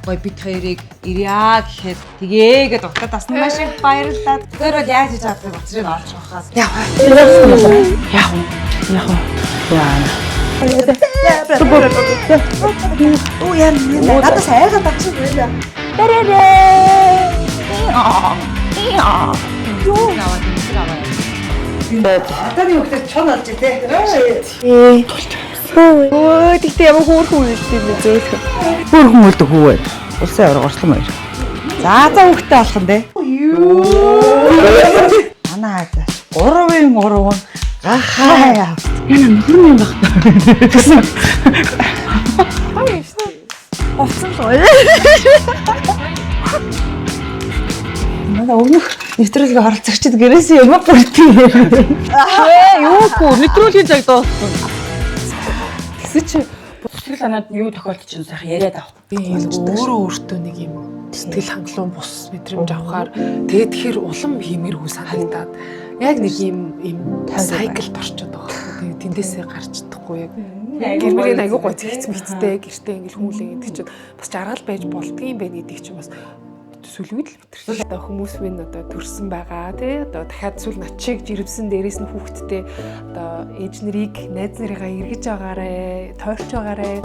Гой бид хоёрыг ирья гэхэд тгээгээд утад бас маш их баярлалаа. Тэр бол яаж хийж авдаг учрыг олж авахаас. Яа. Оо яа надад айгаа багч байлаа. Тэрээ. Юу наваа тийм аваа. Атаны хөлтөд чон олж тий. Өө тэгтээ ямар хөөрхөн үйлдэл юм зөөлхөн. Хөөрхөн үлдэх хүү. Улсын орчлон баяр. За хөлтөд болох нь дээ. Манай хаа 3-3 гахаа. Яна нөхөр юм баг. Овцсон л гоё. Манай өмнөх нэвтрүүлгээ оролцогчид гэрээсээ юм бүртээ. Юу гоо нэвтрүүлгийн цаг дууссан. Тэгсэн чи Сэтгэл санаанд юу тохиолдож чинь сайхан яриад авах. Би өөрөө өөртөө нэг юм сэтгэл хангалуун бус мэдрэмж авахаар тэгээд тэгэхээр улам хиймэрхүү санагдаад яг нэг юм сайклд орчод байгаа. Тэгээд тэндээсээ гарч чадахгүй яг гэрмэрийн аягүй гой зэгц мэдтэй гэртээ ингээл хүмүүлээ гэдэг чинь бас жаргал байж болдгийм байх гэдэг чинь бас сүлгүүд л битэрсэн. Одоо хүмүүс минь одоо төрсөн байгаа тий одоо дахиад сүл начиг жирэмсэн дээрээс нь хүүхдтэй одоо ээж нарыг найз нарыгаа эргэж агаарэ тойрч агаарэ.